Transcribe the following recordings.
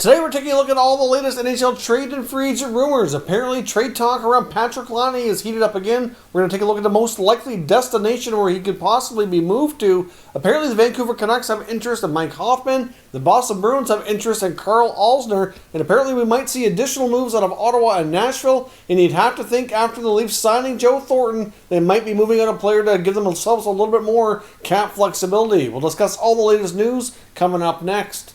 Today we're taking a look at all the latest NHL trade and free agent rumors. Apparently trade talk around Patrik Laine is heated up again. We're going to take a look at the most likely destination where he could possibly be moved to. Apparently the Vancouver Canucks have interest in Mike Hoffman. The Boston Bruins have interest in Karl Alzner. And apparently we might see additional moves out of Ottawa and Nashville. And you'd have to think after the Leafs signing Joe Thornton, they might be moving out a player to give themselves a little bit more cap flexibility. We'll discuss all the latest news coming up next.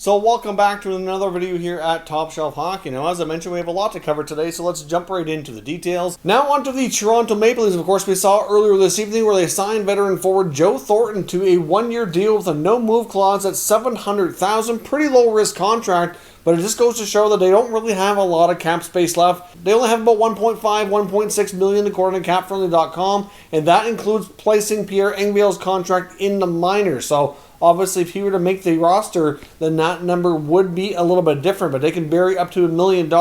So welcome back to another video here at Top Shelf Hockey. Now, as I mentioned, we have a lot to cover today, so let's jump right into the details. Now onto the Toronto Maple Leafs. Of course, we saw earlier this evening where they signed veteran forward Joe Thornton to a one-year deal with a no-move clause at $700,000. Pretty low-risk contract, but it just goes to show that they don't really have a lot of cap space left. They only have about 1.5, 1.6 million according to CapFriendly.com, and that includes placing Pierre-Engvall's contract in the minors. So obviously, if he were to make the roster, then that number would be a little bit different. But they can bury up to $1 million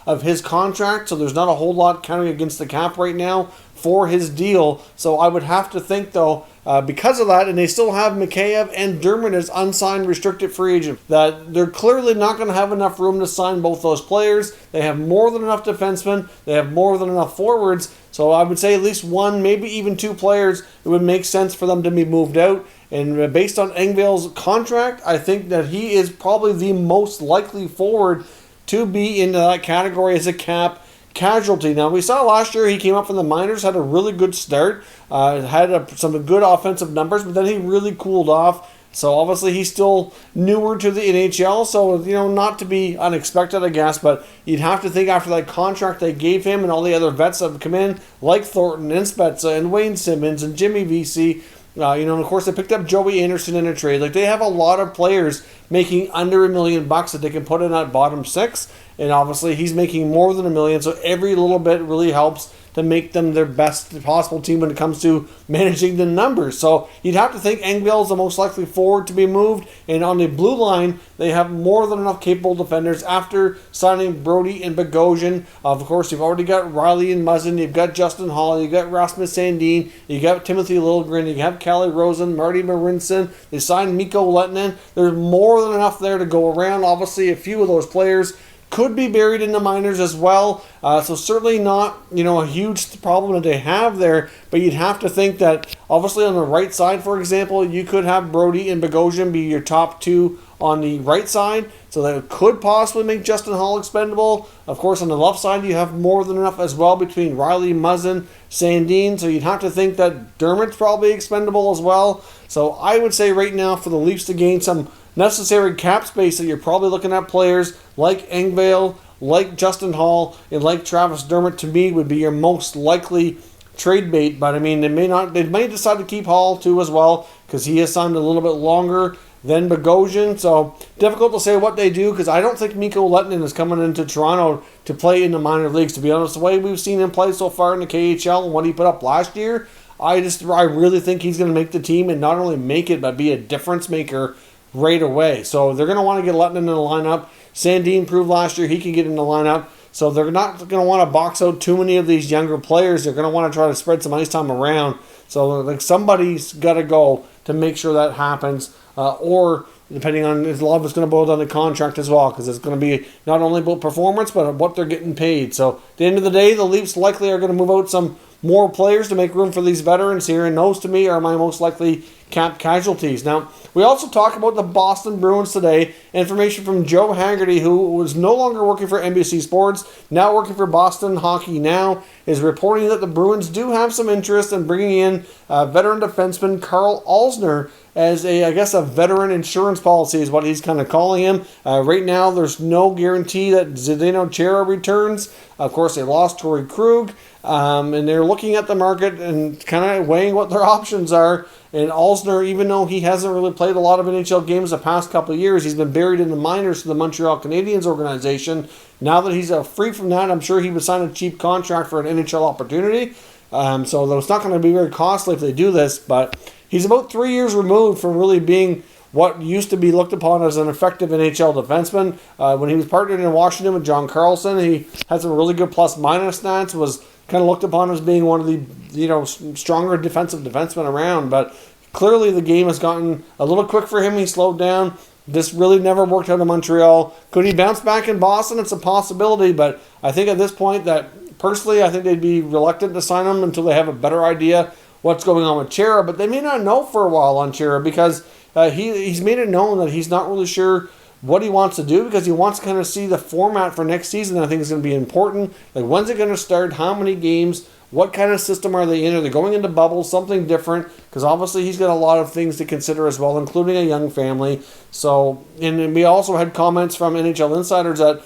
of his contract, so there's not a whole lot counting against the cap right now for his deal. So I would have to think, though, because of that, and they still have Mikheyev and Dermott as unsigned restricted free agents, that they're clearly not going to have enough room to sign both those players. They have more than enough defensemen. They have more than enough forwards. So I would say at least one, maybe even two players, it would make sense for them to be moved out. And based on Engvall's contract, I think that he is probably the most likely forward to be in that category as a cap casualty. Now, we saw last year he came up from the minors, had a really good start, had some good offensive numbers, but then he really cooled off. So obviously he's still newer to the NHL, so not to be unexpected, I guess, but you'd have to think after that contract they gave him and all the other vets that have come in, like Thornton and Spezza and Wayne Simmons and Jimmy Vesey, and of course they picked up Joey Anderson in a trade. Like, they have a lot of players making under $1 million that they can put in that bottom six, and obviously he's making more than $1 million, so every little bit really helps to make them their best possible team when it comes to managing the numbers. So you'd have to think Engvall is the most likely forward to be moved, and on the blue line, they have more than enough capable defenders after signing Brody and Bogosian. Of course, you've already got Riley and Muzzin, you've got Justin Hall, you've got Rasmus Sandin, you got Timothy Liljegren, you have Kalle Rosen, Marty Marinson, they signed Mikko Lehtinen. There's more than enough there to go around. Obviously, a few of those players could be buried in the minors as well. So certainly not, a huge problem that they have there. But you'd have to think that, obviously on the right side, for example, you could have Brody and Bogosian be your top two on the right side. So that could possibly make Justin Hall expendable. Of course, on the left side, you have more than enough as well between Riley, Muzzin, Sandin. So you'd have to think that Dermott's probably expendable as well. So I would say right now for the Leafs to gain some necessary cap space, that you're probably looking at players like Engvall, like Justin Hall, and like Travis Dermott, to me, would be your most likely trade bait. But I mean, they may decide to keep Hall too as well, because he has signed a little bit longer than Bogosian. So difficult to say what they do, because I don't think Mikko Lehtinen is coming into Toronto to play in the minor leagues. To be honest, the way we've seen him play so far in the KHL and what he put up last year, I really think he's going to make the team, and not only make it, but be a difference maker right away. So they're going to want to get Lehtinen in the lineup. Sandin proved last year he can get in the lineup. So they're not going to want to box out too many of these younger players. They're going to want to try to spread some ice time around. So somebody's got to go to make sure that happens. Or depending on, a lot of it's going to boil down to contract as well, because it's going to be not only about performance, but what they're getting paid. So at the end of the day, the Leafs likely are going to move out some more players to make room for these veterans here, and those to me are my most likely cap casualties. Now, we also talk about the Boston Bruins today. Information from Joe Haggerty, who was no longer working for NBC Sports, now working for Boston Hockey Now, is reporting that the Bruins do have some interest in bringing in veteran defenseman Karl Alzner as a veteran insurance policy is what he's kind of calling him. Right now, there's no guarantee that Zdeno Chara returns. Of course, they lost Torrey Krug, and they're looking at the market and kind of weighing what their options are. And Alzner, even though he hasn't really played a lot of NHL games the past couple of years, he's been buried in the minors to the Montreal Canadiens organization. Now that he's free from that, I'm sure he would sign a cheap contract for an NHL opportunity. So it's not going to be very costly if they do this, but he's about 3 years removed from really being what used to be looked upon as an effective NHL defenseman. When he was partnered in Washington with John Carlson, he had some really good plus-minus stats, was kind of looked upon as being one of the stronger defensive defensemen around. But clearly the game has gotten a little quick for him. He slowed down. This really never worked out in Montreal. Could he bounce back in Boston? It's a possibility, but I think at this point that, personally, I think they'd be reluctant to sign him until they have a better idea what's going on with Chara. But they may not know for a while on Chara because he's made it known that he's not really sure what he wants to do because he wants to kind of see the format for next season. I think is going to be important. Like, when's it going to start? How many games? What kind of system are they in? Are they going into bubbles? Something different? Because obviously he's got a lot of things to consider as well, including a young family. So, and we also had comments from NHL insiders that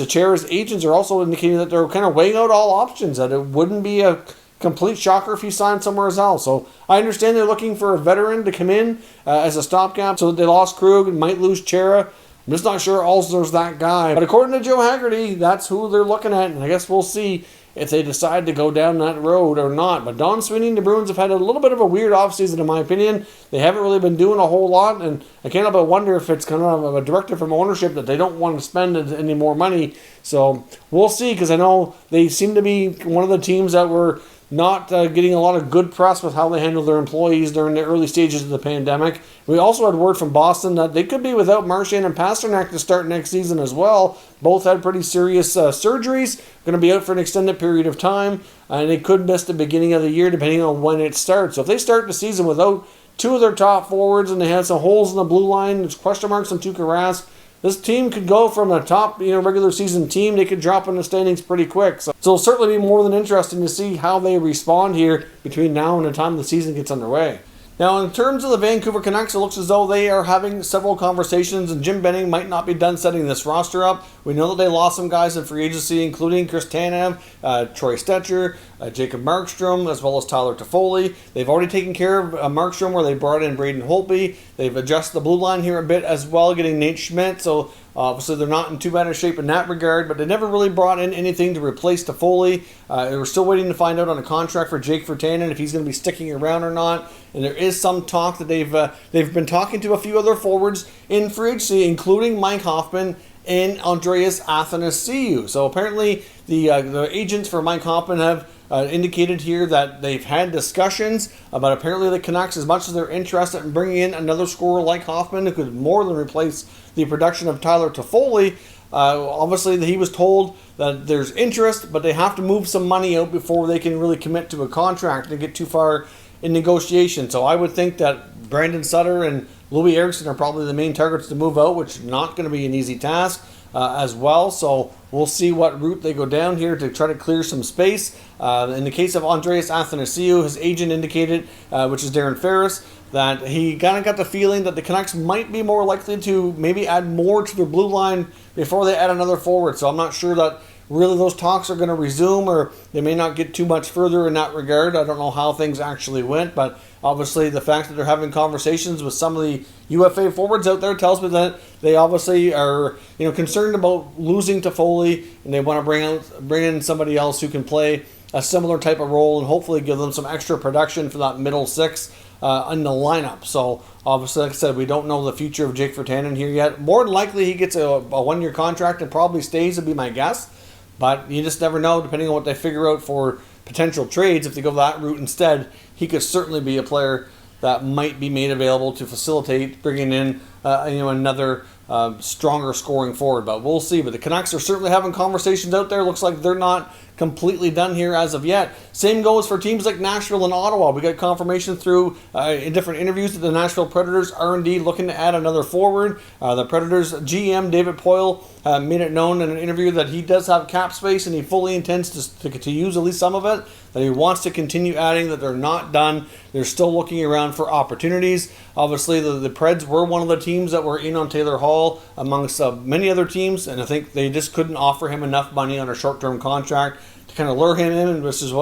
Chara's agents are also indicating that they're kind of weighing out all options, that it wouldn't be a complete shocker if he signed somewhere else. So I understand they're looking for a veteran to come in as a stopgap. So they lost Krug and might lose Chara. I'm just not sure Alsner's that guy. But according to Joe Haggerty, that's who they're looking at. And I guess we'll see if they decide to go down that road or not. But Don Sweeney and the Bruins have had a little bit of a weird offseason, in my opinion. They haven't really been doing a whole lot, and I can't help but wonder if it's kind of a directive from ownership that they don't want to spend any more money. So we'll see, because I know they seem to be one of the teams that were not getting a lot of good press with how they handled their employees during the early stages of the pandemic. We also had word from Boston that they could be without Martian and Pasternak to start next season as well. Both had pretty serious surgeries, going to be out for an extended period of time, and they could miss the beginning of the year depending on when it starts. So if they start the season without two of their top forwards and they have some holes in the blue line, there's question marks on Tuukka Rask, this team could go from a top, regular season team. They could drop in the standings pretty quick. So it'll certainly be more than interesting to see how they respond here between now and the time the season gets underway. Now, in terms of the Vancouver Canucks, it looks as though they are having several conversations, and Jim Benning might not be done setting this roster up. We know that they lost some guys in free agency, including Chris Tanev, Troy Stecher, Jacob Markstrom, as well as Tyler Toffoli. They've already taken care of Markstrom, where they brought in Braden Holtby. They've adjusted the blue line here a bit as well, getting Nate Schmidt. So obviously they're not in too bad a shape in that regard, but they never really brought in anything to replace Toffoli. We're still waiting to find out on a contract for Jake Virtanen if he's going to be sticking around or not. And there is some talk that they've been talking to a few other forwards in free agency, including Mike Hoffman and Andreas Athanasiou. So apparently the agents for Mike Hoffman have indicated here that they've had discussions about apparently the Canucks, as much as they're interested in bringing in another scorer like Hoffman who could more than replace the production of Tyler Toffoli. Obviously he was told that there's interest, but they have to move some money out before they can really commit to a contract and get too far in negotiation. So I would think that Brandon Sutter and Louis Eriksson are probably the main targets to move out, which is not going to be an easy task as well. So we'll see what route they go down here to try to clear some space. In the case of Andreas Athanasiou, his agent indicated, which is Darren Ferris, that he kind of got the feeling that the Canucks might be more likely to maybe add more to their blue line before they add another forward. So I'm not sure that really those talks are going to resume, or they may not get too much further in that regard. I don't know how things actually went, but obviously the fact that they're having conversations with some of the UFA forwards out there tells me that they obviously are concerned about losing Toffoli, and they want to bring in somebody else who can play a similar type of role and hopefully give them some extra production for that middle six in the lineup. So obviously, like I said, we don't know the future of Jake Virtanen here yet. More than likely he gets a one-year contract and probably stays, would be my guess. But you just never know, depending on what they figure out for potential trades. If they go that route instead, he could certainly be a player that might be made available to facilitate bringing in another stronger scoring forward. But we'll see. But the Canucks are certainly having conversations out there. Looks like they're not completely done here as of yet. Same goes for teams like Nashville and Ottawa. We got confirmation through in different interviews that the Nashville Predators are indeed looking to add another forward. The Predators GM David Poile made it known in an interview that he does have cap space and he fully intends to use at least some of it, that he wants to continue adding, that they're not done. They're still looking around for opportunities. Obviously, the Preds were one of the teams that were in on Taylor Hall amongst many other teams, and I think they just couldn't offer him enough money on a short-term contract to kind of lure him in, which is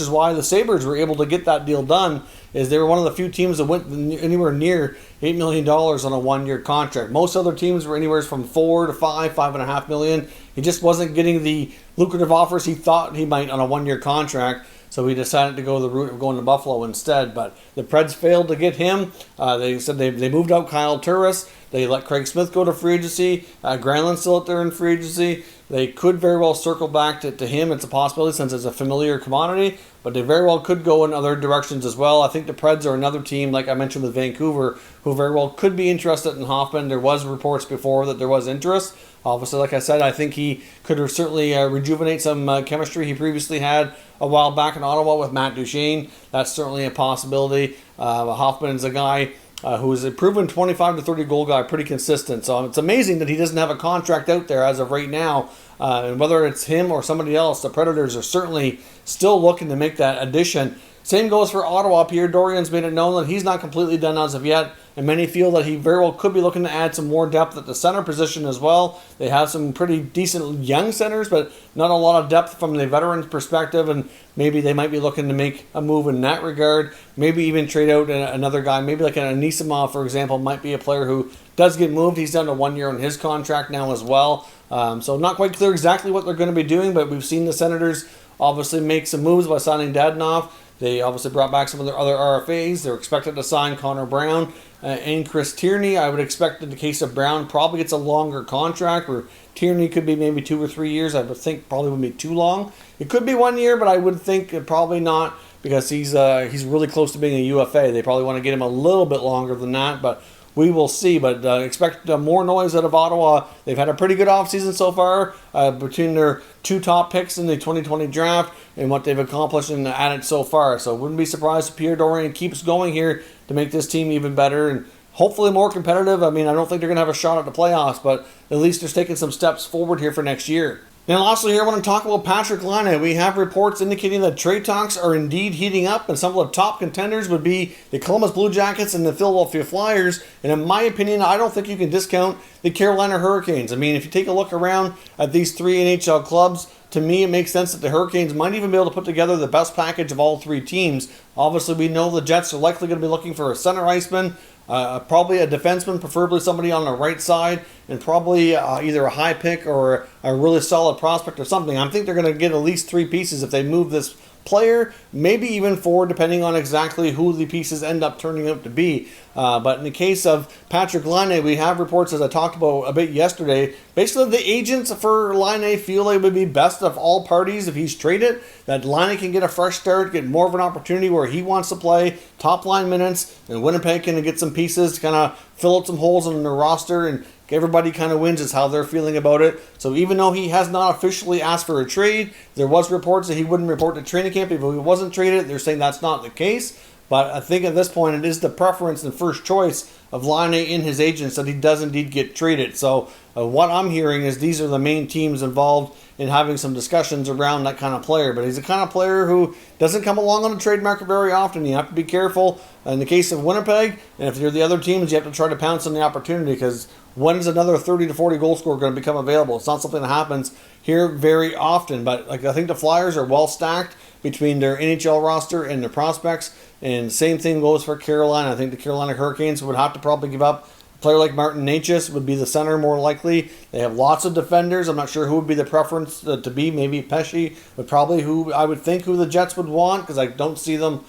why the Sabres were able to get that deal done, is they were one of the few teams that went anywhere near $8 million on a one-year contract. Most other teams were anywhere from $4 to $5.5 million. He just wasn't getting the lucrative offers he thought he might on a one-year contract. so he decided to go the route of going to Buffalo instead. But the Preds failed to get him. They said they moved out Kyle Turris. They let Craig Smith go to free agency. Granlund's still out there in free agency. They could very well circle back to him. It's a possibility since it's a familiar commodity, but they very well could go in other directions as well. I think the Preds are another team, like I mentioned with Vancouver, who very well could be interested in Hoffman. There was reports before that there was interest. Obviously, like I said, I think he could certainly rejuvenate some chemistry he previously had a while back in Ottawa with Matt Duchene. That's certainly a possibility. Hoffman is a guy who is a proven 25 to 30 goal guy, pretty consistent. So it's amazing that he doesn't have a contract out there as of right now. And whether it's him or somebody else, the Predators are certainly still looking to make that addition. Same goes for Ottawa. Pierre Dorian's made it known that he's not completely done as of yet, and many feel that he very well could be looking to add some more depth at the center position as well. They have some pretty decent young centers, but not a lot of depth from the veterans' perspective, and maybe they might be looking to make a move in that regard. Maybe even trade out another guy, maybe like an Anisimov, for example, might be a player who does get moved. He's down to 1 year on his contract now as well. So not quite clear exactly what they're going to be doing, but we've seen the Senators obviously make some moves by signing Dadonov. They obviously brought back some of their other RFAs. They're expected to sign Connor Brown and Chris Tierney. I would expect in the case of Brown, probably gets a longer contract, where Tierney could be maybe 2 or 3 years. I would think probably wouldn't be too long. It could be 1 year, but I would think probably not, because he's really close to being a UFA. They probably want to get him a little bit longer than that, but we will see. But expect more noise out of Ottawa. They've had a pretty good offseason so far between their 2 top picks in the 2020 draft and what they've accomplished and added so far. So wouldn't be surprised if Pierre Dorian keeps going here to make this team even better and hopefully more competitive. I mean, I don't think they're going to have a shot at the playoffs, but at least they're taking some steps forward here for next year. Now, lastly here, I want to talk about Patrik Laine. We have reports indicating that trade talks are indeed heating up, and some of the top contenders would be the Columbus Blue Jackets and the Philadelphia Flyers. And in my opinion, I don't think you can discount the Carolina Hurricanes. I mean, if you take a look around at these 3 NHL clubs, to me, it makes sense that the Hurricanes might even be able to put together the best package of all 3 teams. Obviously, we know the Jets are likely going to be looking for a center iceman, probably a defenseman, preferably somebody on the right side, and probably either a high pick or a really solid prospect or something. I think they're going to get at least 3 pieces if they move this player, maybe even 4, depending on exactly who the pieces end up turning out to be. But in the case of Patrik Laine, we have reports, as I talked about a bit yesterday, basically the agents for Laine feel it would be best of all parties if he's traded, that Laine can get a fresh start, get more of an opportunity where he wants to play top line minutes, and Winnipeg can get some pieces to kind of fill out some holes in their roster, and everybody kind of wins is how they're feeling about it. So even though he has not officially asked for a trade, there was reports that he wouldn't report to training camp if he wasn't traded. They're saying that's not the case. But I think at this point it is the preference and first choice of Laine in his agents that he does indeed get traded. So what I'm hearing is these are the main teams involved in having some discussions around that kind of player. But he's the kind of player who doesn't come along on the trade market very often. You have to be careful. In the case of Winnipeg, and if you're the other teams, you have to try to pounce on the opportunity, because when is another 30 to 40 goal scorer going to become available? It's not something that happens here very often. But I think the Flyers are well stacked between their NHL roster and their prospects. And same thing goes for Carolina. I think the Carolina Hurricanes would have to probably give up a player like Martin Necas, would be the center more likely. They have lots of defenders. I'm not sure who would be the preference to be. Maybe Pesce, but probably who I would think who the Jets would want, because I don't see them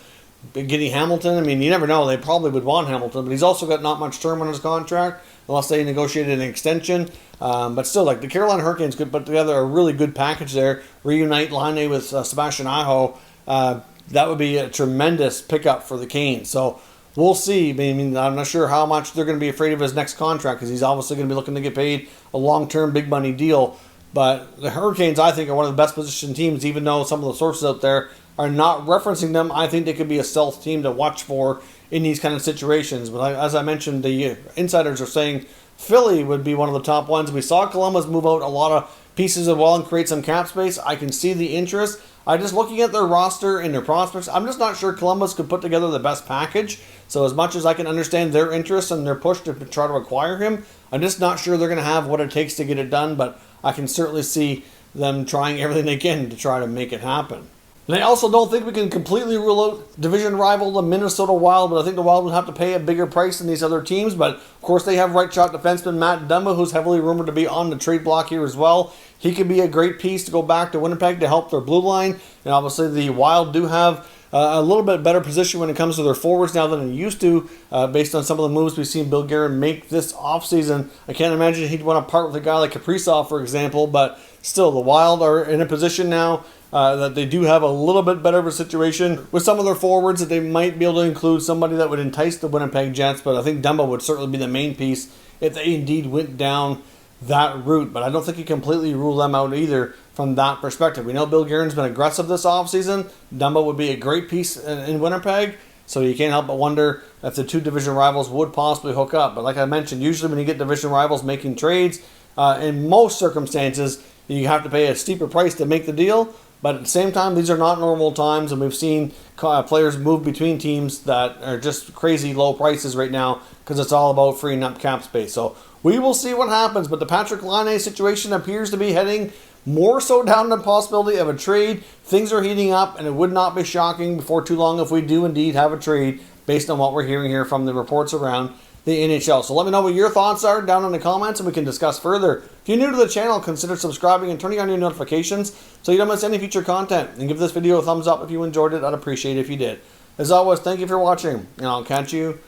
getting Hamilton. I mean, you never know. They probably would want Hamilton, but he's also got not much term on his contract unless they negotiated an extension. But still, like, the Carolina Hurricanes could put together a really good package there. Reunite Laine with Sebastian Aho. That would be a tremendous pickup for the Canes. So we'll see. I mean, I'm not sure how much they're going to be afraid of his next contract, because he's obviously going to be looking to get paid a long-term big money deal. But the Hurricanes, I think, are one of the best positioned teams, even though some of the sources out there are not referencing them. I think they could be a stealth team to watch for in these kind of situations. But as I mentioned, the insiders are saying Philly would be one of the top ones. We saw Columbus move out a lot of pieces as well and create some cap space. I can see the interest. I'm just looking at their roster and their prospects. I'm just not sure Columbus could put together the best package. So as much as I can understand their interest and their push to try to acquire him, I'm just not sure they're going to have what it takes to get it done. But I can certainly see them trying everything they can to try to make it happen. And I also don't think we can completely rule out division rival the Minnesota Wild, but I think the Wild would have to pay a bigger price than these other teams. But of course they have right shot defenseman Matt Dumba, who's heavily rumored to be on the trade block here as well. He could be a great piece to go back to Winnipeg to help their blue line. And obviously the Wild do have a little bit better position when it comes to their forwards now than it used to, based on some of the moves we've seen Bill Guerin make this offseason. I can't imagine he'd want to part with a guy like Kaprizov, for example, but still, the Wild are in a position now that they do have a little bit better of a situation with some of their forwards, that they might be able to include somebody that would entice the Winnipeg Jets, but I think Dumba would certainly be the main piece if they indeed went down that route. But I don't think you completely rule them out either from that perspective. We know Bill Guerin's been aggressive this offseason. Dumba would be a great piece in Winnipeg, so you can't help but wonder if the two division rivals would possibly hook up. But like I mentioned, usually when you get division rivals making trades, in most circumstances, you have to pay a steeper price to make the deal. But at the same time, these are not normal times, and we've seen players move between teams that are just crazy low prices right now because it's all about freeing up cap space. So we will see what happens, but the Patrik Laine situation appears to be heading more so down the possibility of a trade. Things are heating up, and it would not be shocking before too long if we do indeed have a trade based on what we're hearing here from the reports around the NHL. So let me know what your thoughts are down in the comments, and we can discuss further. If you're new to the channel, consider subscribing and turning on your notifications so you don't miss any future content. And give this video a thumbs up if you enjoyed it. I'd appreciate it if you did. As always, thank you for watching, and I'll catch you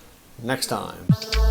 next time.